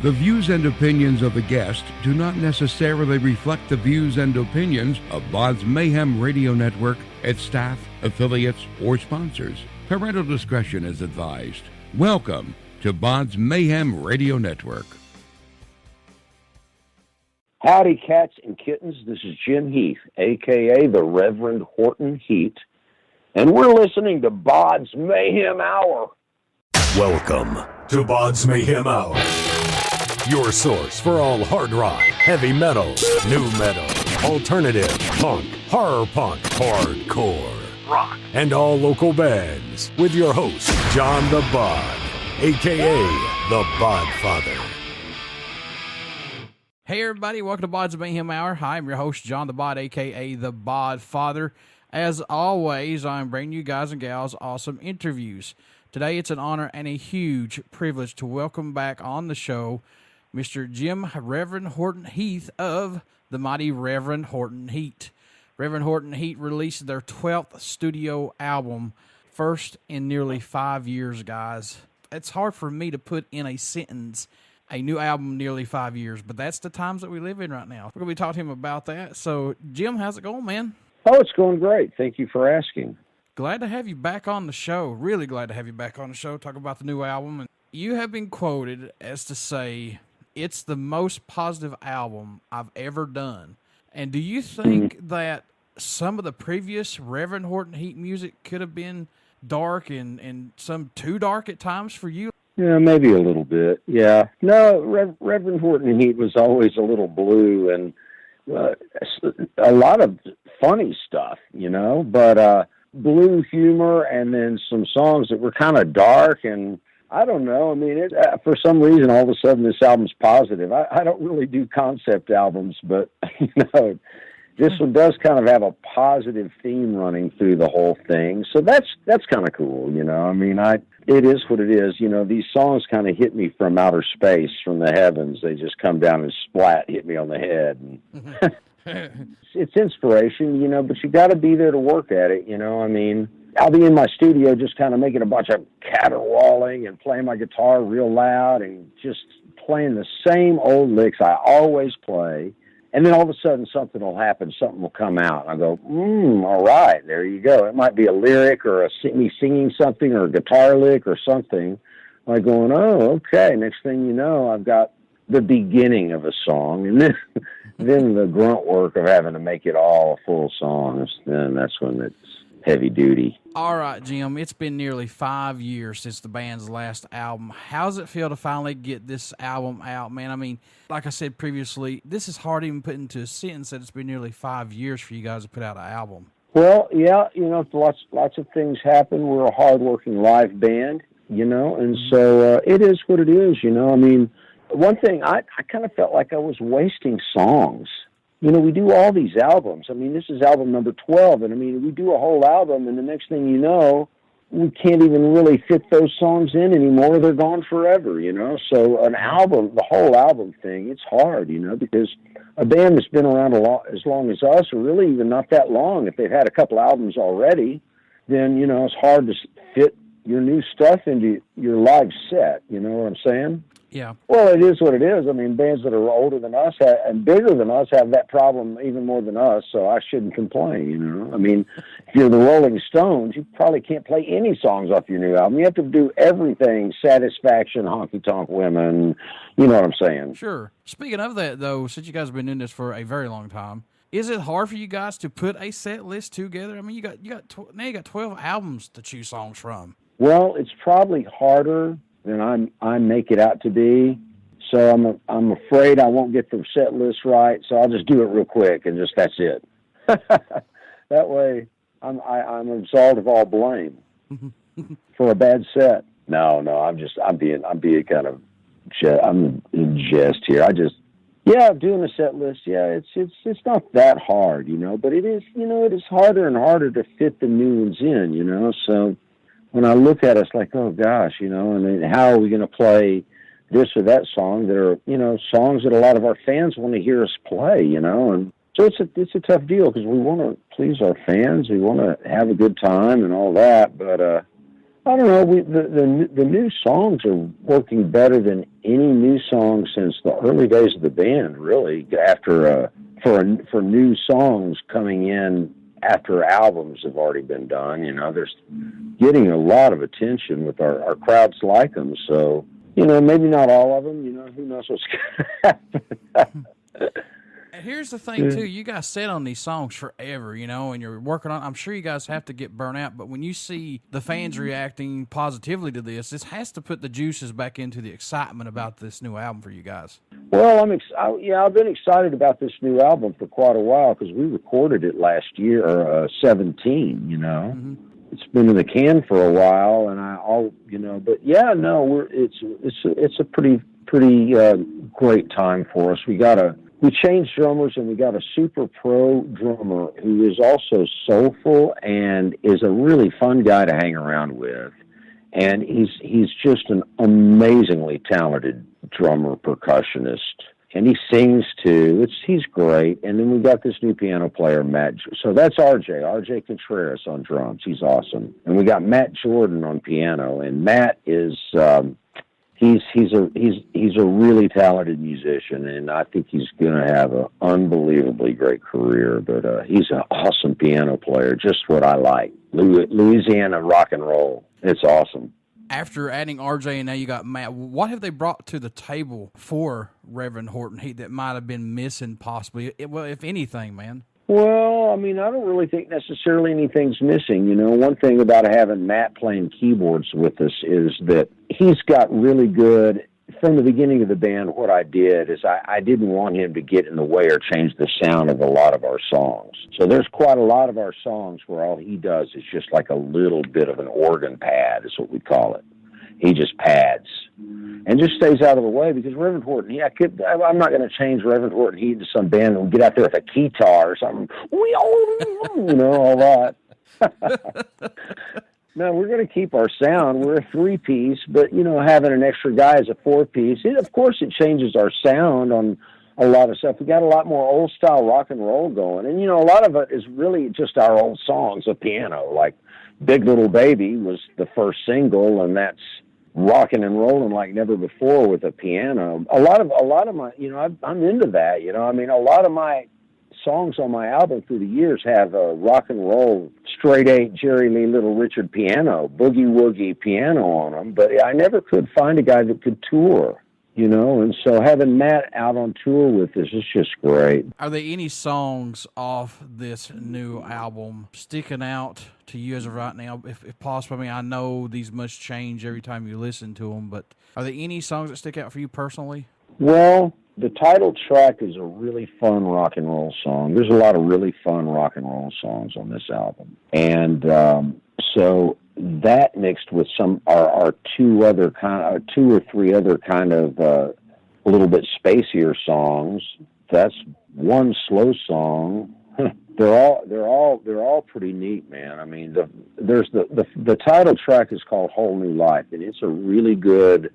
The views and opinions of the guest do not necessarily reflect the views and opinions of BODS Mayhem Radio Network, its staff, affiliates, or sponsors. Parental discretion is advised. Welcome to BODS Mayhem Radio Network. Howdy, cats and kittens. This is Jim Heath, a.k.a. the Reverend Horton Heat, and we're listening to BODS Mayhem Hour. Welcome to BODS Mayhem Hour, your source for all hard rock, heavy metal, new metal, alternative, punk, horror punk, hardcore, rock, and all local bands, with your host, John the Bod, a.k.a. the Bodfather. Hey everybody, welcome to BODS Mayhem Hour. Hi, I'm your host, John the Bod, a.k.a. the Bodfather. As always, I'm bringing you guys and gals awesome interviews. Today, it's an honor and a huge privilege to welcome back on the show Mr. Reverend Horton Heath of the mighty Reverend Horton Heat. Reverend Horton Heat released their 12th studio album, first in nearly 5 years, guys. It's hard for me to put in a sentence a new album nearly 5 years, but that's the times that we live in right now. We're going to be talking to him about that. So, Jim, how's it going, man? Oh, it's going great. Thank you for asking. Glad to have you back on the show. Really glad to have you back on the show. Talk about the new album. And you have been quoted as to say, it's the most positive album I've ever done. And do you think that some of the previous Reverend Horton Heat music could have been dark and some too dark at times for you? Yeah, maybe a little bit. Yeah. No, Reverend Horton Heat was always a little blue and a lot of funny stuff, you know, but blue humor and then some songs that were kind of dark, and I don't know. I mean, for some reason, all of a sudden, this album's positive. I don't really do concept albums, but, you know, this one does kind of have a positive theme running through the whole thing. So that's kind of cool, you know. I mean, it is what it is. You know, these songs kind of hit me from outer space, from the heavens. They just come down and splat, hit me on the head. It's inspiration, you know, but you got to be there to work at it, you know. I mean, I'll be in my studio just kind of making a bunch of caterwauling and playing my guitar real loud and just playing the same old licks I always play. And then all of a sudden something will happen, something will come out. And I go, all right, there you go. It might be a lyric or me singing something or a guitar lick or something. Like going, oh, okay. Next thing you know, I've got the beginning of a song. And then the grunt work of having to make it all a full song, then that's when it's heavy duty. All right, Jim, it's been nearly 5 years since the band's last album. How's it feel to finally get this album out, man? I mean, like I said previously, this is hard even put into a sentence that it's been nearly 5 years for you guys to put out an album. Well, yeah, you know, lots of things happen. We're a hard-working live band, you know, and so it is what it is, you know. I mean, one thing, I kind of felt like I was wasting songs. You know, we do all these albums. I mean, this is album number 12, and I mean, we do a whole album, and the next thing you know, we can't even really fit those songs in anymore. They're gone forever, you know. So an album, the whole album thing, it's hard, you know, because a band that's been around as long as us, or really even not that long, if they've had a couple albums already, then, you know, it's hard to fit your new stuff into your live set, you know what I'm saying? Yeah. Well, it is what it is. I mean, bands that are older than us and bigger than us have that problem even more than us, so I shouldn't complain, you know. I mean, if you're the Rolling Stones, you probably can't play any songs off your new album. You have to do everything, Satisfaction, Honky Tonk Women, you know what I'm saying. Sure. Speaking of that, though, since you guys have been doing this for a very long time, is it hard for you guys to put a set list together? I mean, you got 12 albums to choose songs from. Well, it's probably harder than I make it out to be. So I'm afraid I won't get the set list right. So I'll just do it real quick and that's it. That way I'm absolved of all blame for a bad set. No, I'm being kind of, I'm in jest here. Doing a set list. Yeah, it's not that hard, you know, but it is, you know, it is harder and harder to fit the new ones in, you know. So when I look at it, it's like, oh gosh, you know, I mean, how are we going to play this or that song that are, you know, songs that a lot of our fans want to hear us play, you know? And so it's a tough deal because we want to please our fans. We want to have a good time and all that. But I don't know. The new songs are working better than any new song since the early days of the band. Really, after for new songs coming in after albums have already been done, there's getting a lot of attention with our crowds like them. So, maybe not all of them. Who knows what's going to happen. And here's the thing, too. You guys sit on these songs forever, and you're working on. I'm sure you guys have to get burnt out, but when you see the fans reacting positively to this has to put the juices back into the excitement about this new album for you guys. Well, I've been excited about this new album for quite a while because we recorded it last year, 2017. Mm-hmm. It's been in the can for a while, and but yeah, no, it's a pretty great time for us. We changed drummers, and we got a super pro drummer who is also soulful and is a really fun guy to hang around with. And he's just an amazingly talented drummer, percussionist. And he sings too. He's great. And then we got this new piano player, Matt. So that's RJ Contreras on drums. He's awesome. And we got Matt Jordan on piano. And Matt is he's a really talented musician, and I think he's going to have an unbelievably great career. But he's an awesome piano player, just what I like. Louisiana rock and roll. It's awesome. After adding RJ and now you got Matt, what have they brought to the table for Reverend Horton Heat that might have been missing possibly, if anything, man? Well, I don't really think necessarily anything's missing. One thing about having Matt playing keyboards with us is that he's got really good, from the beginning of the band, what I did is I didn't want him to get in the way or change the sound of a lot of our songs. So there's quite a lot of our songs where all he does is just like a little bit of an organ pad, is what we call it. He just pads and just stays out of the way because Reverend Horton, I'm not going to change Reverend Horton Heat to some band and get out there with a guitar or something. All that. No, we're going to keep our sound. We're a 3-piece, but, having an extra guy as a 4-piece, of course it changes our sound on a lot of stuff. We got a lot more old-style rock and roll going. And, a lot of it is really just our old songs, a piano. Like Big Little Baby was the first single, and that's rocking and rolling like never before with a piano. A lot of my, I'm into that, a lot of my songs on my album through the years have a rock and roll, straight 8 Jerry Lee Little Richard piano, boogie woogie piano on them, but I never could find a guy that could tour, and so having Matt out on tour with us is just great. Are there any songs off this new album sticking out to you as of right now, if possible? I know these must change every time you listen to them, but are there any songs that stick out for you personally? Well, the title track is a really fun rock and roll song. There's a lot of really fun rock and roll songs on this album. And so that mixed with our two or three other kind of a little bit spacier songs. That's one slow song. They're all pretty neat, man. There's the title track is called Whole New Life, and it's a really good,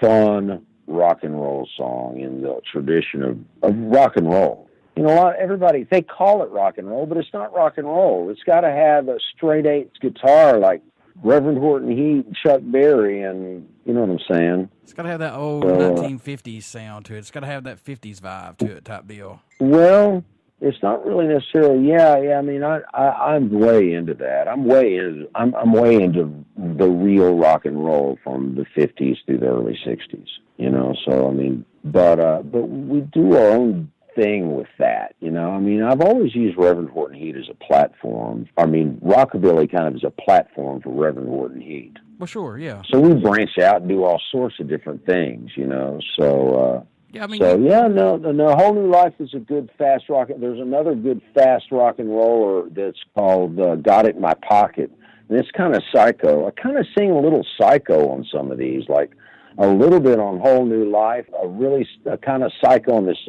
fun rock and roll song in the tradition of rock and roll. Everybody, they call it rock and roll, but it's not rock and roll. It's got to have a straight 8 guitar like Reverend Horton Heat and Chuck Berry, and you know what I'm saying? It's got to have that old 1950s sound to it. It's got to have that 50s vibe to it type deal. Well, it's not really necessarily. Yeah. I'm way into that. I'm way into the real rock and roll from the 50s through the early 60s. So but we do our own thing with that. I've always used Reverend Horton Heat as a platform. Rockabilly kind of is a platform for Reverend Horton Heat. Well, sure, yeah. So we branch out and do all sorts of different things. So. The Whole New Life is a good fast rock. There's another good fast rock and roller that's called Got It in My Pocket. And it's kind of psycho. I kind of sing a little psycho on some of these, like a little bit on Whole New Life, a kind of psycho on this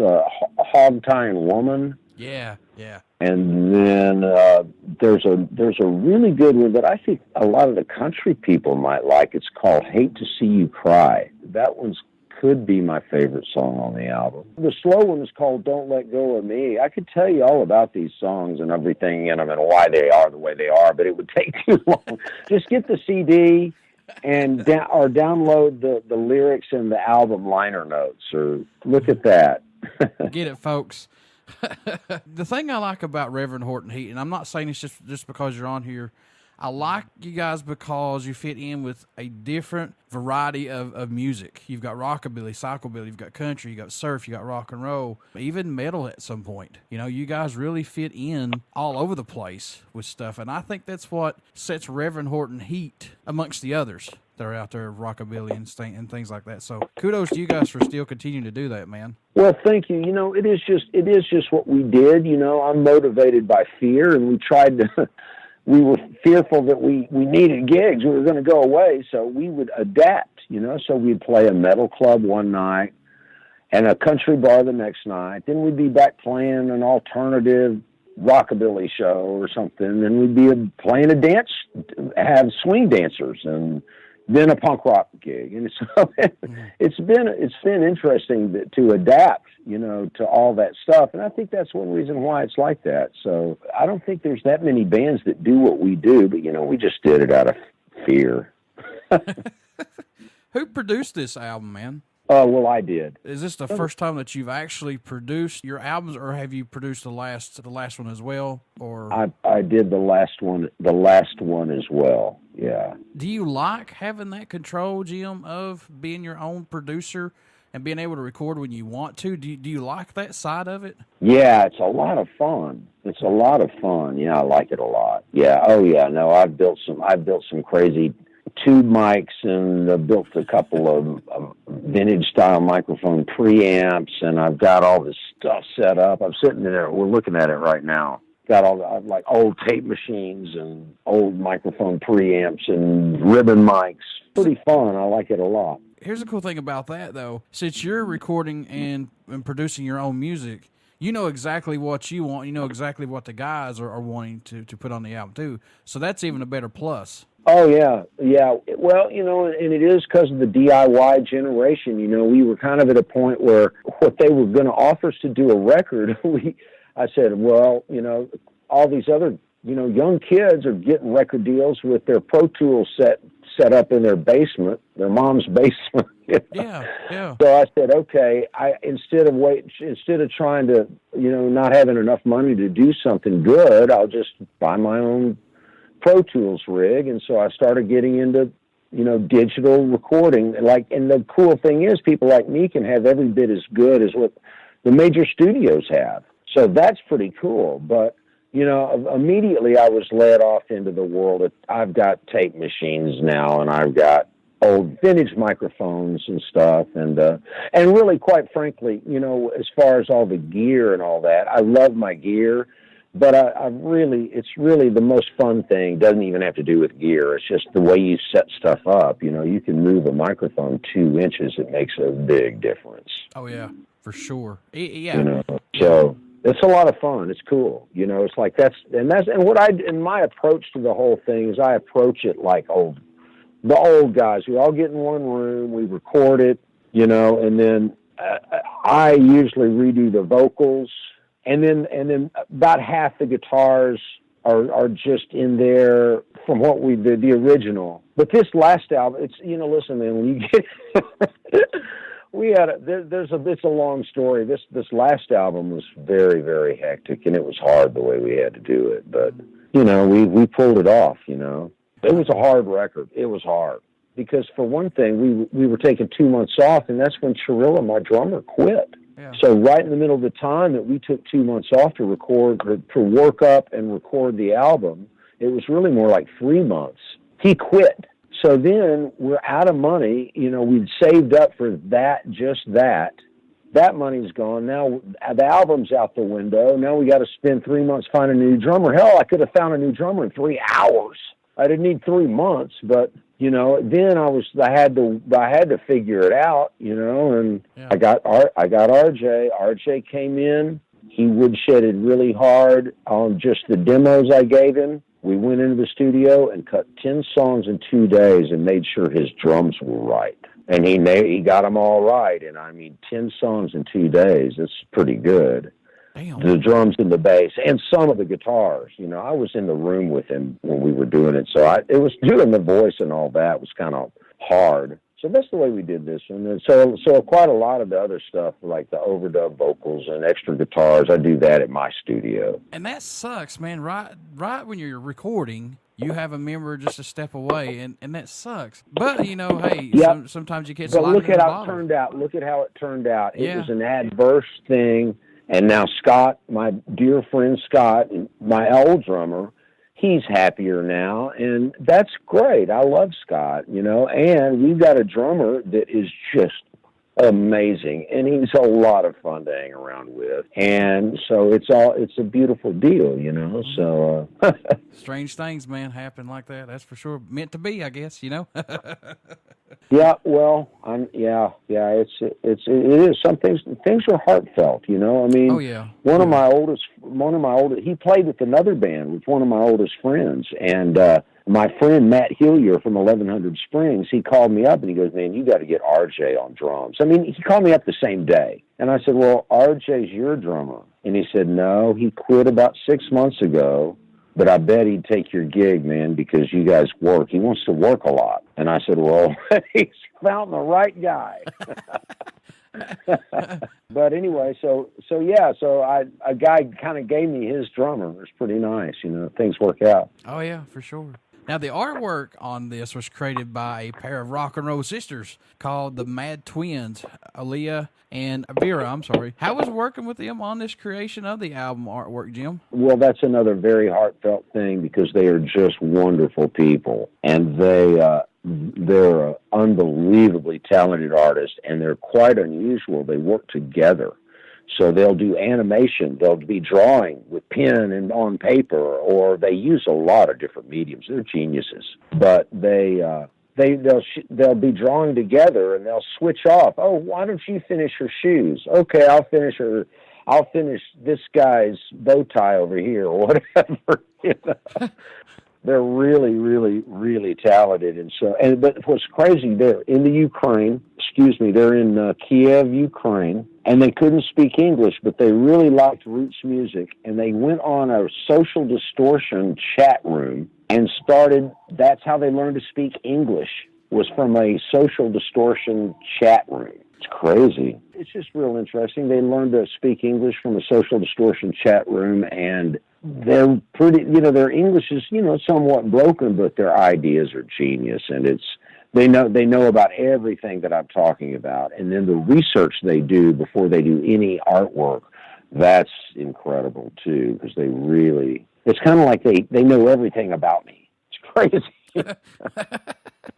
hog-tying woman. Yeah. And then there's a really good one that I think a lot of the country people might like. It's called Hate to See You Cry. That one's could be my favorite song on the album. The slow one is called Don't Let Go of Me. I could tell you all about these songs and everything in them and why they are the way they are, but it would take too long. Just get the CD or download the lyrics and the album liner notes, or look at that. Get it, folks. The thing I like about Reverend Horton Heat, and I'm not saying it's just because you're on here, I like you guys because you fit in with a different variety of music. You've got rockabilly, psychobilly, you've got country, you've got surf, you've got rock and roll, even metal at some point. You know, you guys really fit in all over the place with stuff, and I think that's what sets Reverend Horton Heat amongst the others that are out there, rockabilly and things like that. So kudos to you guys for still continuing to do that, man. Well, thank you. You know, it is just what we did. You know, I'm motivated by fear, and we tried to... We were fearful that we needed gigs. We were going to go away, so we would adapt, you know. So we'd play a metal club one night and a country bar the next night. Then we'd be back playing an alternative rockabilly show or something. Then we'd be playing a dance, have swing dancers, and then a punk rock gig. And so it's been interesting to adapt, you know, to all that stuff. And I think that's one reason why it's like that. So I don't think there's that many bands that do what we do, but, you know, we just did it out of fear. Who produced this album, man? Well, I did. Is this the first time that you've actually produced your albums, or have you produced the last one as well? Or I did the last one as well. Yeah. Do you like having that control, Jim, of being your own producer and being able to record when you want to? Do you like that side of it? Yeah, it's a lot of fun. Yeah, I like it a lot. Yeah. Oh yeah. No, I've built some crazy tube mics, and built a couple of vintage style microphone preamps, and I've got all this stuff set up. I'm sitting there, we're looking at it right now. Got all the like old tape machines and old microphone preamps and ribbon mics. Pretty fun. I like it a lot. Here's the cool thing about that, though. Since you're recording and producing your own music, you know exactly what you want. You know exactly what the guys are wanting to put on the album, too. So that's even a better plus. Oh, yeah. Yeah. Well, you know, and it is because of the DIY generation. You know, we were kind of at a point where what they were going to offer us to do a record, I said, well, you know, all these other, you know, young kids are getting record deals with their Pro Tools set up in their basement, their mom's basement. You know? Yeah. So I said, okay, instead of trying to, you know, not having enough money to do something good, I'll just buy my own Pro Tools rig. And so I started getting into, you know, digital recording. And the cool thing is, people like me can have every bit as good as what the major studios have. So that's pretty cool. But, you know, immediately I was led off into the world. I've got tape machines now, and I've got old vintage microphones and stuff. And really, quite frankly, you know, as far as all the gear and all that, I love my gear. But it's really the most fun thing. Doesn't even have to do with gear. It's just the way you set stuff up. You know, you can move a microphone 2 inches. It makes a big difference. Oh yeah, for sure. Yeah. You know, so it's a lot of fun. It's cool. You know, it's like and my approach to the whole thing is I approach it like the old guys. We all get in one room. We record it. You know, and then I usually redo the vocals. And then about half the guitars are just in there from what we did, the original. But this last album, it's, you know, listen, man, when you get, it's a long story. This last album was very, very hectic, and it was hard the way we had to do it. But, you know, we pulled it off, you know. It was a hard record. It was hard. Because for one thing, we were taking 2 months off, and that's when Chirilla, my drummer, quit. Yeah. So right in the middle of the time that we took 2 months off to work up and record the album, it was really more like 3 months. He quit. So then we're out of money. You know, we'd saved up for just that. That money's gone. Now the album's out the window. Now we got to spend 3 months finding a new drummer. Hell, I could have found a new drummer in 3 hours. I didn't need 3 months, but you know, then I had to figure it out, you know, and yeah. I got RJ. RJ came in. He woodshedded really hard on just the demos I gave him. We went into the studio and cut 10 songs in 2 days and made sure his drums were right. And he got them all right. And I mean, 10 songs in 2 days, that's pretty good. Damn. The drums and the bass and some of the guitars. You know, I was in the room with him when we were doing it, so it was doing the voice and all that was kind of hard. So that's the way we did this. And so quite a lot of the other stuff, like the overdub vocals and extra guitars, I do that at my studio. And that sucks, man. Right when you're recording, you have a member just a step away, and that sucks. But, you know, hey, Yep. sometimes you catch But lightning look in at a how bottle. it turned out. Look at how it turned out. It Yeah. was an adverse thing. And now Scott, my dear friend Scott, my old drummer, he's happier now. And that's great. I love Scott, you know. And we've got a drummer that is just amazing. And he's a lot of fun to hang around with. And so it's a beautiful deal, you know. So Strange things, man, happen like that. That's for sure. Meant to be, I guess, you know. yeah, well, it is. Some things are heartfelt, you know. I mean, Oh, yeah. one of my oldest, he played with another band with one of my oldest friends, and my friend Matt Hillier from 1100 Springs, he called me up and he goes, "Man, you got to get RJ on drums." I mean, he called me up the same day, and I said, "Well, RJ's your drummer," and he said, "No, he quit about 6 months ago. But I bet he'd take your gig, man, because you guys work. He wants to work a lot." And I said, "Well, he's found the right guy." But anyway, a guy kind of gave me his drummer. It was pretty nice, you know. Things work out. Oh, yeah, for sure. Now, the artwork on this was created by a pair of rock and roll sisters called the Mad Twins, Aaliyah and Vera. I'm sorry. How was working with them on this creation of the album artwork, Jim? Well, that's another very heartfelt thing because they are just wonderful people, and they're unbelievably talented artists, and they're quite unusual. They work together. So they'll do animation. They'll be drawing with pen and on paper, or they use a lot of different mediums. They're geniuses, but they'll be drawing together and they'll switch off. "Oh, why don't you finish her shoes?" "Okay, I'll finish this guy's bow tie over here," or whatever. You know? They're really, really, really talented, but what's crazy, they're in the Ukraine. They're in Kiev, Ukraine, and they couldn't speak English, but they really liked roots music, and they went on a Social Distortion chat room and started. That's how they learned to speak English. Was from a Social Distortion chat room. It's crazy. It's just real interesting. They learned to speak English from a Social Distortion chat room, and they're pretty, you know, their English is, you know, somewhat broken, but their ideas are genius, and they know about everything that I'm talking about. And then the research they do before they do any artwork, that's incredible too, because it's kind of like they know everything about me. It's crazy.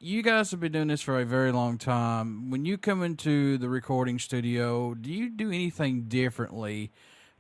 You guys have been doing this for a very long time. When you come into the recording studio, do you do anything differently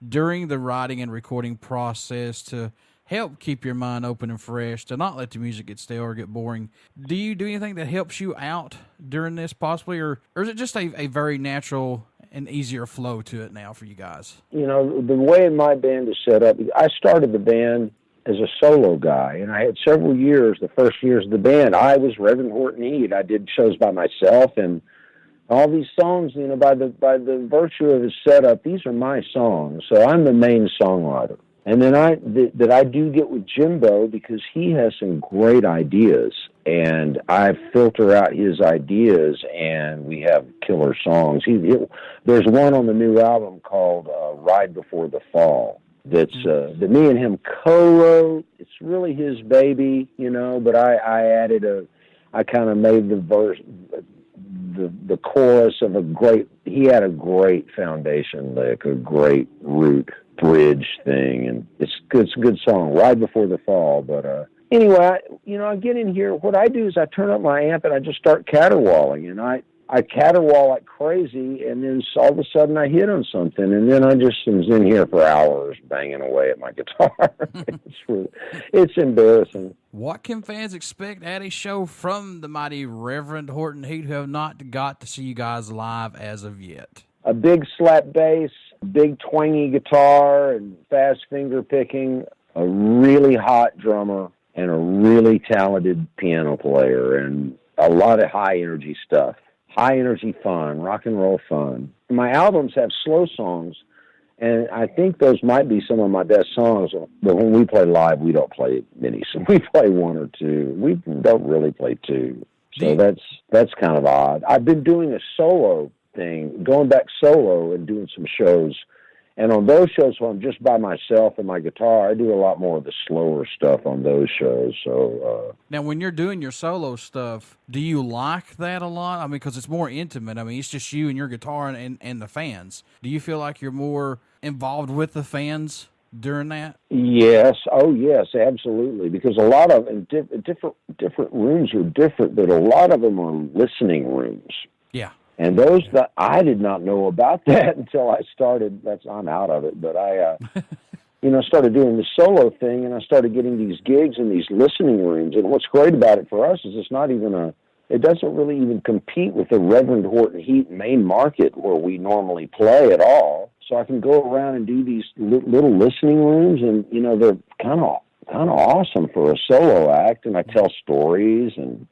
during the writing and recording process to help keep your mind open and fresh, to not let the music get stale or get boring? Do you do anything that helps you out during this possibly, or is it just a very natural and easier flow to it now for you guys? You know, the way my band is set up, I started the band as a solo guy, and I had several years, the first years of the band, I was Reverend Horton Heat. I did shows by myself, and all these songs, you know, by the virtue of his setup, these are my songs. So I'm the main songwriter. And then I do get with Jimbo because he has some great ideas, and I filter out his ideas, and we have killer songs. There's one on the new album called Ride Before the Fall that me and him co-wrote. It's really his baby, you know, but I kind of made the verse, the chorus of he had a great foundation lick, a great root bridge thing, and it's a good song, Ride Before the Fall. But anyway, I get in here. What I do is I turn up my amp and I just start caterwauling, and I caterwaul like crazy, and then all of a sudden I hit on something, and then I just am in here for hours banging away at my guitar. It's embarrassing. What can fans expect at a show from the mighty Reverend Horton Heat, who have not got to see you guys live as of yet? A big slap bass, big twangy guitar, and fast finger picking, a really hot drummer, and a really talented piano player, and a lot of high energy stuff. High energy fun, rock and roll fun. My albums have slow songs, And I think those might be some of my best songs. But when we play live, we don't play many. So we play one or two. We don't really play two. So that's kind of odd. I've been doing a solo thing, going back solo and doing some shows. And on those shows, when I'm just by myself and my guitar, I do a lot more of the slower stuff on those shows. So now, when you're doing your solo stuff, do you like that a lot? I mean, because it's more intimate. I mean, it's just you and your guitar and the fans. Do you feel like you're more involved with the fans during that? Yes. Oh, yes, absolutely. Because a lot of different rooms are different, but a lot of them are listening rooms. Yeah. And those that I did not know about that until I started. I'm out of it, but I, started doing the solo thing, and I started getting these gigs in these listening rooms. And what's great about it for us is it doesn't really even compete with the Reverend Horton Heat main market where we normally play at all. So I can go around and do these little listening rooms, and they're kind of awesome for a solo act. And I tell stories and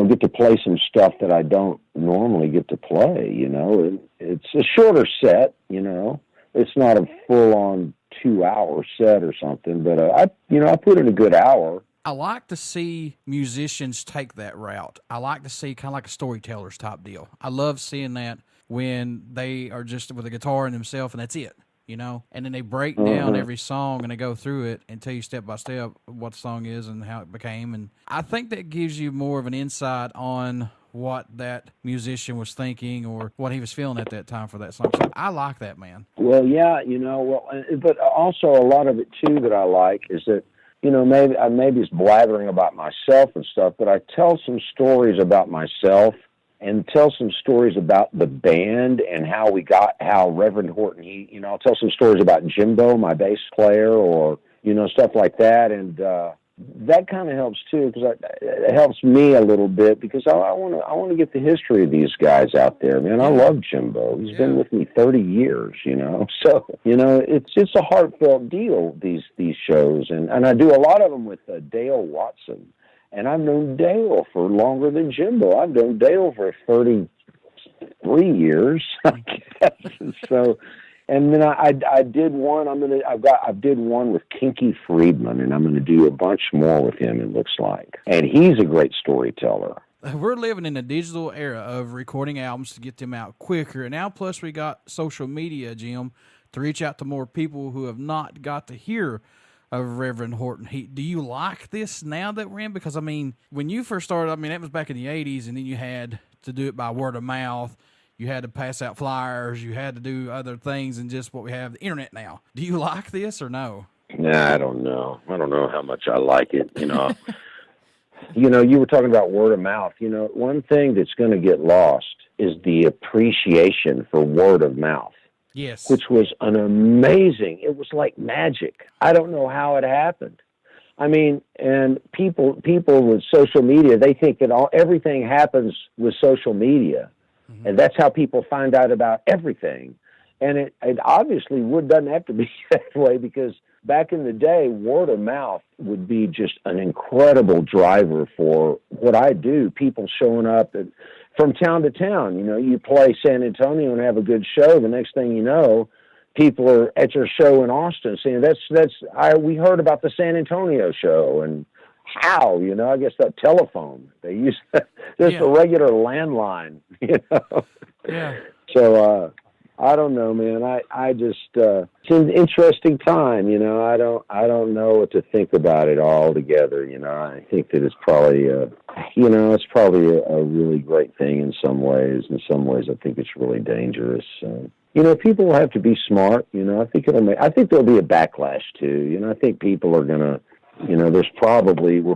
get to play some stuff that I don't normally get to play, It's a shorter set, It's not a full-on 2-hour set or something, but I put in a good hour. I like to see musicians take that route. I like to see kind of like a storyteller's type deal. I love seeing that when they are just with a guitar and themselves and that's it. And then they break down every song and they go through it and tell you step by step what the song is and how it became. And I think that gives you more of an insight on what that musician was thinking or what he was feeling at that time for that song. So I like that, man. Well, yeah, but also a lot of it too that I like is that, maybe it's blathering about myself and stuff, but I tell some stories about myself and tell some stories about the band and how Reverend Horton Heat, I'll tell some stories about Jimbo, my bass player, or, stuff like that. And that kind of helps too, because it helps me a little bit because I want to get the history of these guys out there, man. I love Jimbo. He's been with me 30 years, So, it's a heartfelt deal, these shows. And I do a lot of them with Dale Watson. And I've known Dale for longer than Jimbo. I've known Dale for 33 years, I guess. So, and then I did one. I did one with Kinky Friedman, and I'm going to do a bunch more with him. It looks like, and he's a great storyteller. We're living in a digital era of recording albums to get them out quicker, and now plus we got social media, Jim, to reach out to more people who have not got to hear of Reverend Horton Heat. Do you like this now that we're in? Because, when you first started, that was back in the 80s, and then you had to do it by word of mouth. You had to pass out flyers. You had to do other things than just what we have, the internet now. Do you like this or no? Nah, I don't know. I don't know how much I like it, You were talking about word of mouth. One thing that's going to get lost is the appreciation for word of mouth. Yes. Which was it was like magic. I don't know how it happened. And people with social media, they think that everything happens with social media. Mm-hmm. And that's how people find out about everything. And it obviously doesn't have to be that way because back in the day, word of mouth would be just an incredible driver for what I do. People showing up from town to town. You play San Antonio and have a good show. The next thing you know, people are at your show in Austin saying, we heard about the San Antonio show. And how, I guess that telephone. They use just a regular landline, Yeah. So, I don't know, man. I just it's an interesting time, I don't know what to think about it all together. I think that it's probably it's probably a really great thing in some ways. In some ways, I think it's really dangerous. People will have to be smart. I think I think there'll be a backlash too. I think people are gonna. We're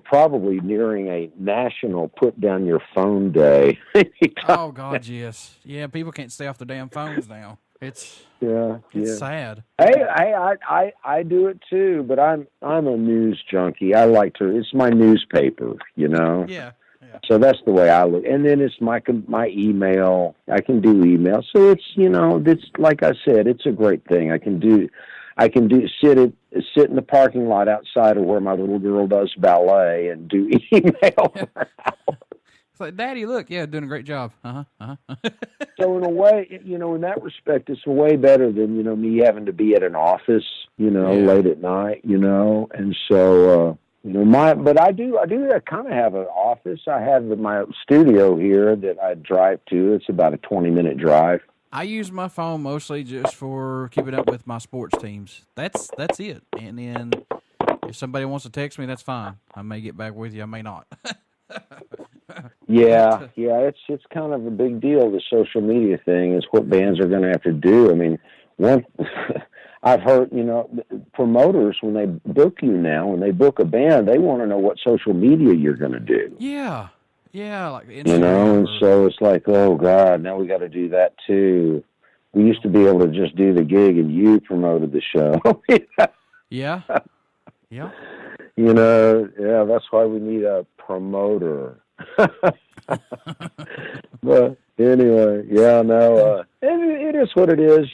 probably nearing a national put down your phone day. Oh God, yes. Yeah, people can't stay off their damn phones now. It's sad. Hey, I do it too, but I'm a news junkie. I like to. It's my newspaper, Yeah. So that's the way I look. And then it's my email. I can do email. So it's like I said, it's a great thing. I can sit in the parking lot outside of where my little girl does ballet and do email. It's like, Daddy, look, yeah, doing a great job. So in a way, in that respect, it's way better than, me having to be at an office, late at night, and so, but I do kind of have an office. I have my studio here that I drive to. It's about a 20-minute drive. I use my phone mostly just for keeping up with my sports teams. That's it. And then if somebody wants to text me, that's fine. I may get back with you. I may not. Yeah, it's kind of a big deal. The social media thing is what bands are going to have to do. I mean, I've heard, promoters, when they book you now, when they book a band, they want to know what social media you're going to do. Yeah, like Instagram. And so it's like, oh God, now we got to do that too. We used to be able to just do the gig and you promoted the show. Yeah. That's why we need a promoter. But anyway, it is what it is.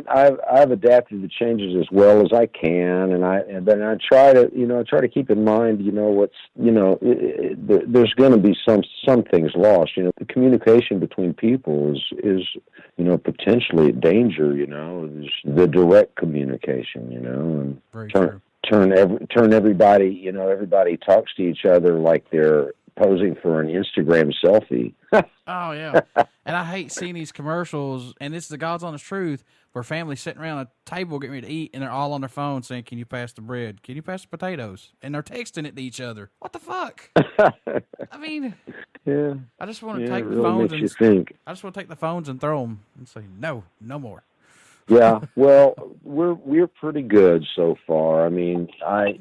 I've adapted to changes as well as I can, and I try to keep in mind, there's going to be some things lost. The communication between people is potentially a danger. The direct communication. And turn everybody. Everybody talks to each other like they're posing for an Instagram selfie. Oh, yeah. And I hate seeing these commercials, and it's the God's honest truth, where families sitting around a table getting ready to eat, and they're all on their phone saying, can you pass the bread? Can you pass the potatoes? And they're texting it to each other. What the fuck? I mean, yeah. I just want to take the the phones makes you think. I just want to take the phones and throw them and say, no more. Yeah, well, we're pretty good so far. I mean, our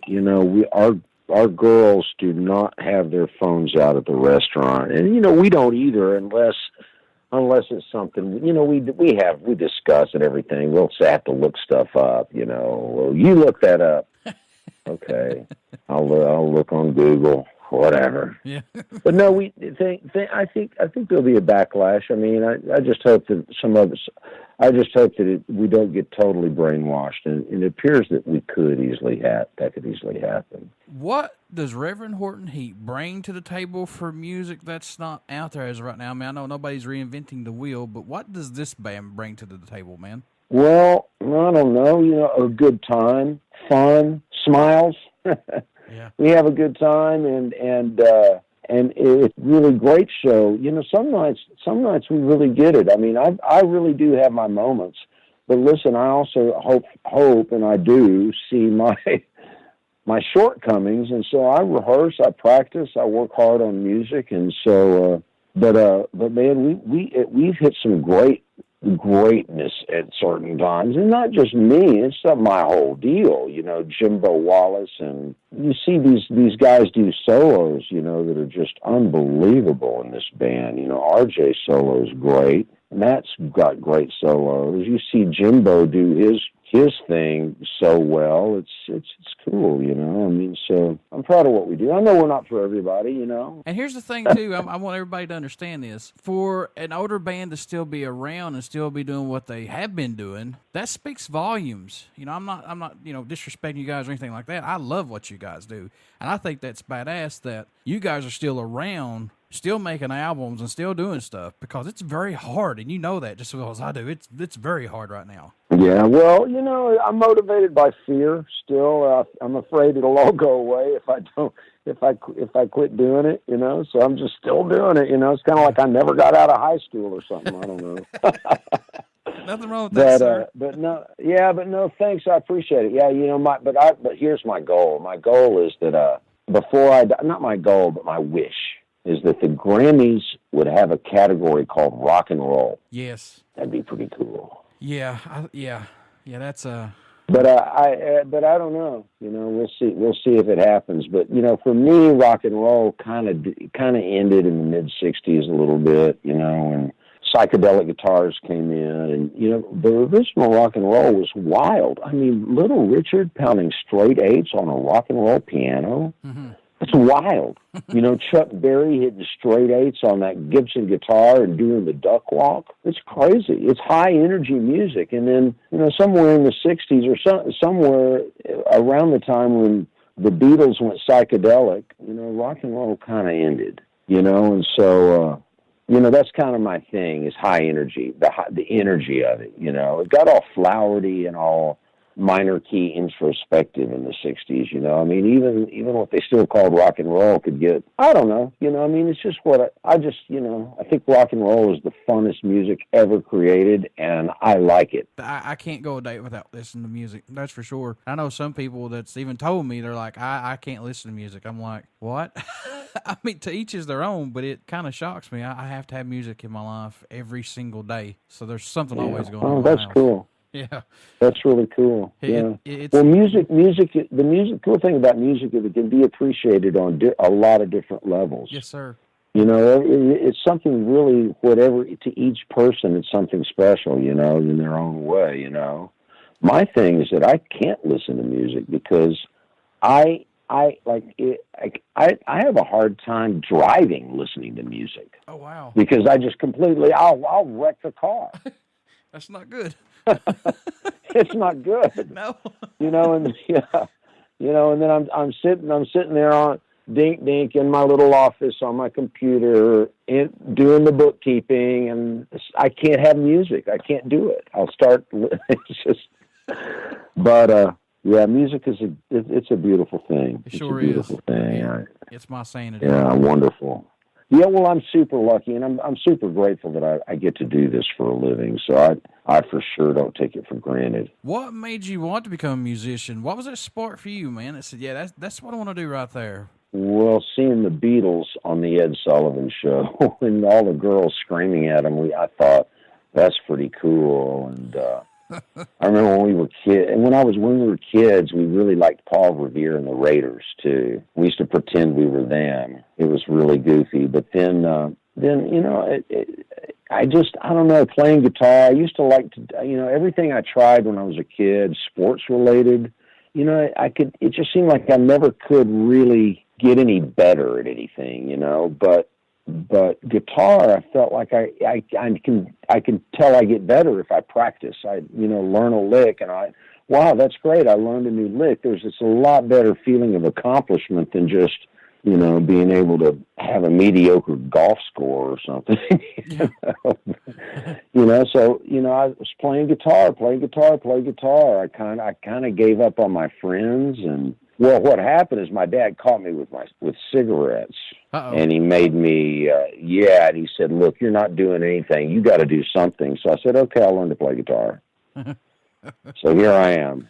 girls do not have their phones out at the restaurant, and we don't either, unless it's something we discuss and everything. We'll have to look stuff up. Well, you look that up. Okay, I'll look on Google, whatever. Yeah. But no, I think there'll be a backlash. I mean, I just hope that we don't get totally brainwashed, and it appears that that could easily happen. What does Reverend Horton Heat bring to the table for music that's not out there as of right now? I mean, I know nobody's reinventing the wheel, but what does this band bring to the table, man? Well, I don't know. A good time, fun, smiles. Yeah. We have a good time, and it's really great show. Some nights we really get it. I mean, I really do have my moments, but listen, I also hope, and I do see my shortcomings, and so I rehearse, I practice, I work hard on music, and so, but man, we've hit some greatness at certain times, and not just me, it's my whole deal. Jimbo Wallace, and you see these guys do solos, that are just unbelievable in this band. RJ solo is great. Matt's got great solos. You see Jimbo do his thing so well. It's cool, I mean, so I'm proud of what we do. I know we're not for everybody, And here's the thing too, I want everybody to understand this. For an older band to still be around and still be doing what they have been doing, that speaks volumes. I'm not disrespecting you guys or anything like that. I love what you guys do. And I think that's badass that you guys are still around, still making albums and still doing stuff, because it's very hard, and you know that just as well as I do. It's very hard right now. Yeah, well, I'm motivated by fear still. I'm afraid it'll all go away if I quit doing it, so I'm just still doing it, It's kind of like I never got out of high school or something. I don't know. Nothing wrong with that, sir. But no, thanks. I appreciate it. Yeah, but here's my goal. My goal is that before I die, not my goal, but my wish is that the Grammys would have a category called rock and roll. Yes. That'd be pretty cool. Yeah, that's But I don't know. We'll see if it happens. But for me, rock and roll kind of ended in the mid '60s a little bit. And psychedelic guitars came in, and the original rock and roll was wild. I mean, Little Richard pounding straight eights on a rock and roll piano. Mm-hmm. It's wild. Chuck Berry hitting straight eights on that Gibson guitar and doing the duck walk. It's crazy. It's high energy music. And then, somewhere in the 60s or somewhere around the time when the Beatles went psychedelic, rock and roll kind of ended. And so, that's kind of my thing is high energy, the energy of it, It got all flowery and all minor key introspective in the 60s, I mean, even what they still called rock and roll could get, I don't know, I mean, it's just what I think rock and roll is the funnest music ever created, and I like it. I can't go a day without listening to music. That's for sure. I know some people that's even told me, they're like, I can't listen to music. I'm like, what? I mean, to each is their own, but it kind of shocks me. I have to have music in my life every single day. So there's something always going on. Oh, that's cool. Yeah, that's really cool. Well, the cool thing about music is it can be appreciated on a lot of different levels. Yes, sir. It's something really, whatever, to each person, it's something special, in their own way, My thing is that I can't listen to music because I have a hard time driving listening to music. Oh, wow. Because I just I'll wreck the car. That's not good. It's not good. No. And then I'm sitting there on dink in my little office on my computer doing the bookkeeping, and I can't have music. I can't do it. I'll start. It's just, but yeah, music is it's a beautiful thing. It sure it's a beautiful thing. Yeah. It's my sanity. Yeah, wonderful. Yeah, well, I'm super lucky, and I'm super grateful that I get to do this for a living. So I for sure don't take it for granted. What made you want to become a musician? What was that spark for you, man? That said, yeah, that's what I want to do right there. Well, seeing the Beatles on the Ed Sullivan Show and all the girls screaming at them, I thought that's pretty cool. And I remember when we were kids, and when we were kids, we really liked Paul Revere and the Raiders too. We used to pretend we were them. It was really goofy. But then I don't know, playing guitar. I used to like to, everything I tried when I was a kid, sports related. It just seemed like I never could really get any better at anything, but guitar, I felt like I can tell I get better if I practice. I learn a lick and wow, that's great. I learned a new lick. There's just a lot better feeling of accomplishment than just, being able to have a mediocre golf score or something. So, I was playing guitar. I kind of gave up on my friends, and well, what happened is my dad caught me with cigarettes. Uh-oh. And he made me, and he said, look, you're not doing anything. You got to do something. So I said, okay, I'll learn to play guitar. So here I am.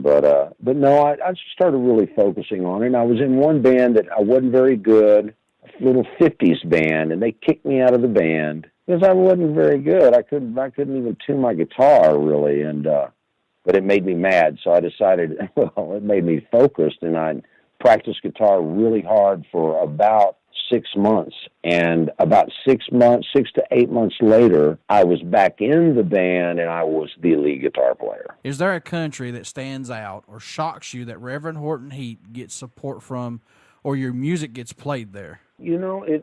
But no, I just started really focusing on it. And I was in one band that I wasn't very good, a little 50s band, and they kicked me out of the band because I wasn't very good. I couldn't even tune my guitar really. And, but it made me mad. So I decided, it made me focused, and I practiced guitar really hard for about 6 months. And about 6 to 8 months later, I was back in the band and I was the lead guitar player. Is there a country that stands out or shocks you that Reverend Horton Heat gets support from, or your music gets played there? Yes, because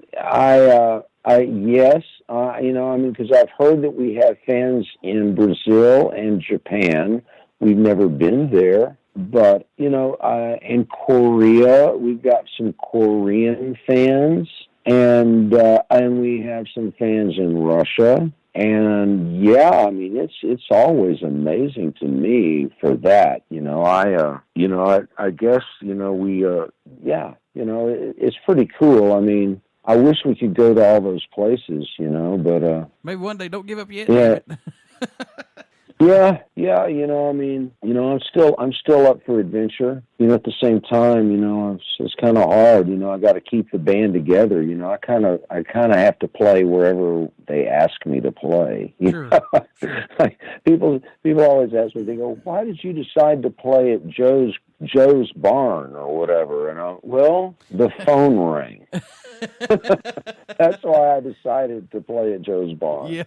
I've heard that we have fans in Brazil and Japan. We've never been there. But, in Korea, we've got some Korean fans, and we have some fans in Russia. And it's always amazing to me for that. I guess, it's pretty cool. I mean, I wish we could go to all those places, but maybe one day. Don't give up yet. Yeah. Yeah, I'm still up for adventure. At the same time, it's kind of hard. I got to keep the band together. I kind of have to play wherever they ask me to play. Sure. Like, people always ask me, they go, "Why did you decide to play at Joe's barn or whatever?" And the phone rang. That's why I decided to play at Joe's barn. Yeah.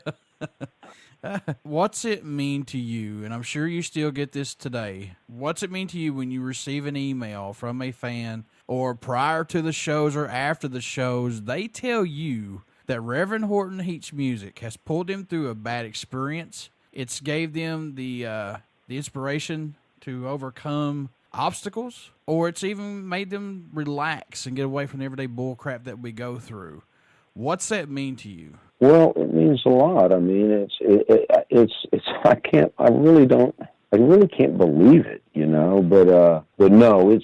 What's it mean to you, and I'm sure you still get this today, what's it mean to you when you receive an email from a fan, or prior to the shows or after the shows, they tell you that Reverend Horton Heat's music has pulled them through a bad experience, it's gave them the inspiration to overcome obstacles, or it's even made them relax and get away from the everyday bull crap that we go through. What's that mean to you? Well, it means a lot. I mean, I really can't believe it, you know, but no,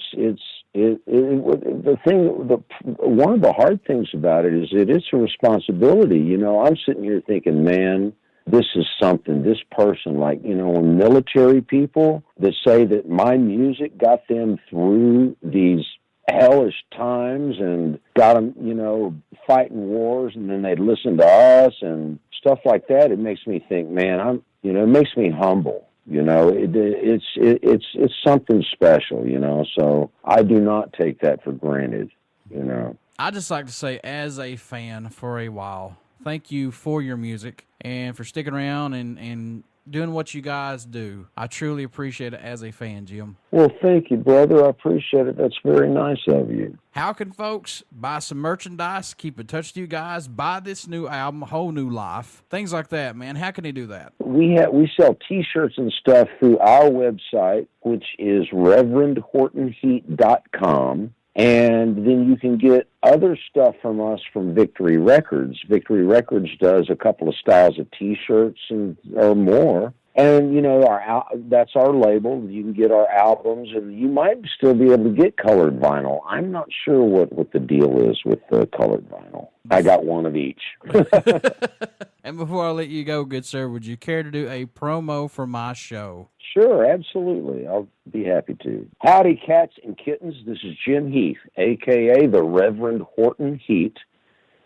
one of the hard things about it is it's a responsibility. You know, I'm sitting here thinking, man, this is something, this person, like, you know, military people that say that my music got them through these hellish times and got them, you know, fighting wars, and then they'd listen to us and stuff like that. It makes me think, man, it makes me humble. You know, it's something special, you know, so I do not take that for granted, you know. I just like to say, as a fan for a while, thank you for your music and for sticking around and doing what you guys do. I truly appreciate it as a fan, Jim. Well, thank you, brother. I appreciate it. That's very nice of you. How can folks buy some merchandise, keep in touch with you guys, buy this new album, Whole New Life, things like that, man? How can they do that? We sell T-shirts and stuff through our website, which is ReverendHortonHeat.com. And then you can get other stuff from us from Victory Records. Victory Records does a couple of styles of T-shirts or more. And, you know, that's our label. You can get our albums, and you might still be able to get colored vinyl. I'm not sure what the deal is with the colored vinyl. I got one of each. And before I let you go, good sir, would you care to do a promo for my show? Sure, absolutely. I'll be happy to. Howdy, cats and kittens. This is Jim Heath, a.k.a. the Reverend Horton Heat.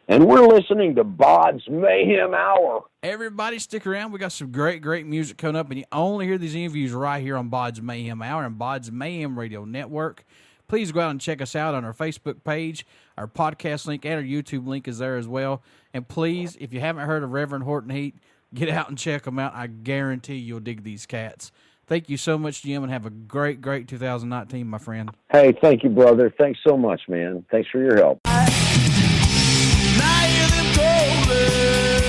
And we're listening to BODS Mayhem Hour. Everybody stick around. We got some great music coming up, and you only hear these interviews right here on BODS Mayhem Hour and BODS Mayhem Radio Network. Please go out and check us out on our Facebook page. Our podcast link and our YouTube link is there as well. And please, if you haven't heard of Reverend Horton Heat, get out and check them out. I guarantee you'll dig these cats. Thank you so much, Jim, and have a great 2019, my friend. Hey, thank you, brother. Thanks so much, man. Thanks for your help. Now you're the golden.